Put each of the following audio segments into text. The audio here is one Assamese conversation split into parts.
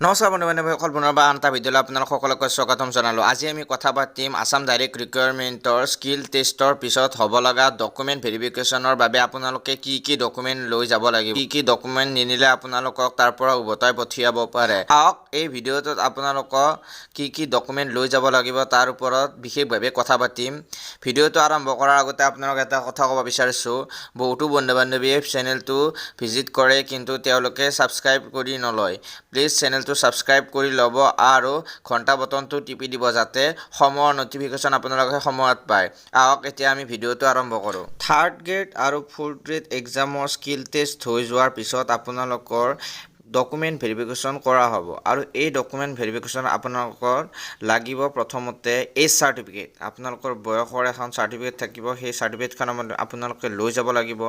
নমস্কাৰ বন্ধু বান্ধৱীসকল পুনৰবাৰ আন এটা ভিডিঅ'লৈ আপোনালোক সকলোকে স্বাগতম জনালোঁ। আজি আমি কথা পাতিম আছাম ডাইৰেক্ট ৰিকুৱাৰমেণ্টৰ স্কিল টেষ্টৰ পিছত হ'ব লগা ডকুমেণ্ট ভেৰিফিকেশ্যনৰ বাবে আপোনালোকে কি ডকুমেণ্ট লৈ যাব লাগিব, কি ডকুমেণ্ট নিনিলে আপোনালোকক তাৰ পৰা উভতাই পঠিয়াব পাৰে। আহক এই ভিডিঅ'টোত আপোনালোকক কি ডকুমেণ্ট লৈ যাব লাগিব তাৰ ওপৰত বিশেষভাৱে কথা পাতিম। ভিডিঅ'টো আৰম্ভ কৰাৰ আগতে আপোনালোক এটা কথা ক'ব বিচাৰিছোঁ, বহুতো বন্ধু বান্ধৱীয়ে চেনেলটো ভিজিট কৰে কিন্তু তেওঁলোকে ছাবস্ক্ৰাইব কৰি নলয়। প্লিজ চেনেলটো ছাবস্ক্ৰাইব কৰি ল'ব আৰু ঘণ্টা বটনটো টিপি দিব যাতে সময়ৰ নটিফিকেশ্যন আপোনালোকে সময়ত পায়। আহক এতিয়া আমি ভিডিঅ'টো আৰম্ভ কৰোঁ। থাৰ্ড গ্ৰেড আৰু ফ'ৰ্থ গ্ৰেড এক্সামৰ স্কিল টেষ্ট হৈ যোৱাৰ পিছত আপোনালোকৰ ডকুমেণ্ট ভেৰিফিকেশ্যন কৰা হ'ব আৰু এই ডকুমেণ্ট ভেৰিফিকেশ্যন আপোনালোকৰ লাগিব প্ৰথমতে এজ চাৰ্টিফিকেট। আপোনালোকৰ বয়সৰ এখন চাৰ্টিফিকেট থাকিব, সেই চাৰ্টিফিকেটখন আপোনালোকে লৈ যাব লাগিব।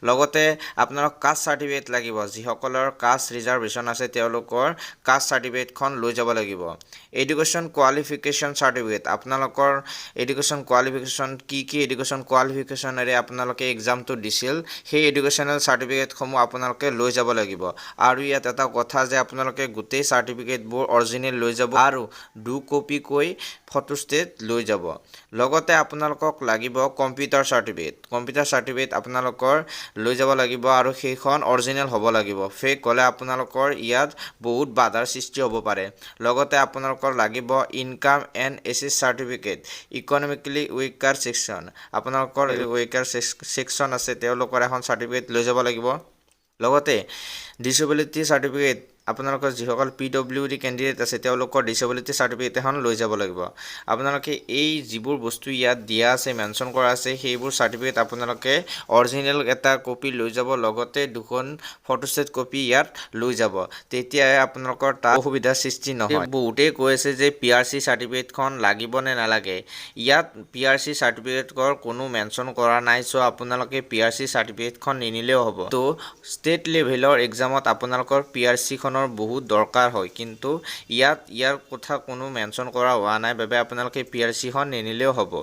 লগতে আপোনালোক কাষ্ট চাৰ্টিফিকেট লাগিব, যিসকলৰ কাষ্ট ৰিজাৰ্ভেশ্যন আছে তেওঁলোকৰ কাষ্ট চাৰ্টিফিকেটখন লৈ যাব লাগিব। এডুকেশ্যন কোৱালিফিকেশ্যন চাৰ্টিফিকেট, আপোনালোকৰ এডুকেশ্যন কোৱালিফিকেশ্যন কি এডুকেশ্যন কোৱালিফিকেশ্যনেৰে আপোনালোকে এক্সামটো দিছিল সেই এডুকেশ্যনেল চাৰ্টিফিকেটসমূহ আপোনালোকে লৈ যাব লাগিব। আৰু ইয়াত এটা কথা যে আপোনালোকে গোটেই চাৰ্টিফিকেটবোৰ অৰিজিনেল লৈ যাব আৰু 2 কপিকৈ ফটোষ্টেট লৈ যাব। লগতে আপোনালোকক লাগিব কম্পিউটাৰ চাৰ্টিফিকেট। কম্পিউটাৰ চাৰ্টিফিকেট আপোনালোকৰ লৈ যাব লাগিব আৰু সেইখন অৰিজিনেল হ'ব লাগিব। ফেক হ'লে আপোনালোকৰ ইয়াত বহুত বাধাৰ সৃষ্টি হ'ব পাৰে। লগতে আপোনালোকৰ লাগিব income and assess certificate, economically weaker section. আপোনালোকৰ উইকাৰ ছেকশ্যন আছে তেওঁলোকৰ এখন চাৰ্টিফিকেট লৈ যাব লাগিব। লগতে ডিচেবিলিটি চাৰ্টিফিকেট, আপোনালোকৰ যিসকল PWD কেণ্ডিডেট আছে তেওঁলোকৰ ডিচেবিলিটি চাৰ্টিফিকেট এখন লৈ যাব লাগিব। আপোনালোকে এই যিবোৰ বস্তু ইয়াত দিয়া আছে মেনশ্যন কৰা আছে সেইবোৰ চাৰ্টিফিকেট আপোনালোকে অৰিজিনেল এটা কপি লৈ যাব, লগতে 2খন ফটোষ্টেট কপি ইয়াত লৈ যাব। তেতিয়াহে আপোনালোকৰ তাত অসুবিধাৰ সৃষ্টি নহয়। বহুতেই কৈ আছে যে PRC চাৰ্টিফিকেটখন লাগিব নে নালাগে। ইয়াত PRC চাৰ্টিফিকেটৰ কোনো মেনশ্যন কৰা নাই, চ' আপোনালোকে PRC চাৰ্টিফিকেটখন নিনিলেও হ'ব। তো ষ্টেট লেভেলৰ এক্সামত আপোনালোকৰ PRCখনৰ বহুত দৰকাৰ হয়, কিন্তু ইয়াৰ কথা কোনো মেনশ্যন কৰা হোৱা নাই বাবে আপোনালোকে PRCখন নিনিলেও হ'ব।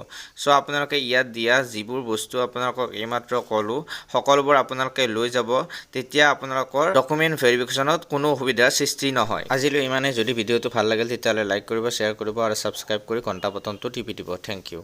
চ' আপোনালোকে ইয়াত দিয়া যিবোৰ বস্তু আপোনালোকক এইমাত্ৰ ক'লোঁ সকলোবোৰ আপোনালোকে লৈ যাব, তেতিয়া আপোনালোকৰ ডকুমেণ্ট ভেৰিফিকেশ্যনত কোনো অসুবিধাৰ সৃষ্টি নহয়। আজিলৈ ইমানেই। যদি ভিডিঅ'টো ভাল লাগিল তেতিয়াহ'লে লাইক কৰিব, শ্বেয়াৰ কৰিব আৰু ছাবস্ক্ৰাইব কৰি ঘণ্টা বটনটো টিপি দিব। Thank U.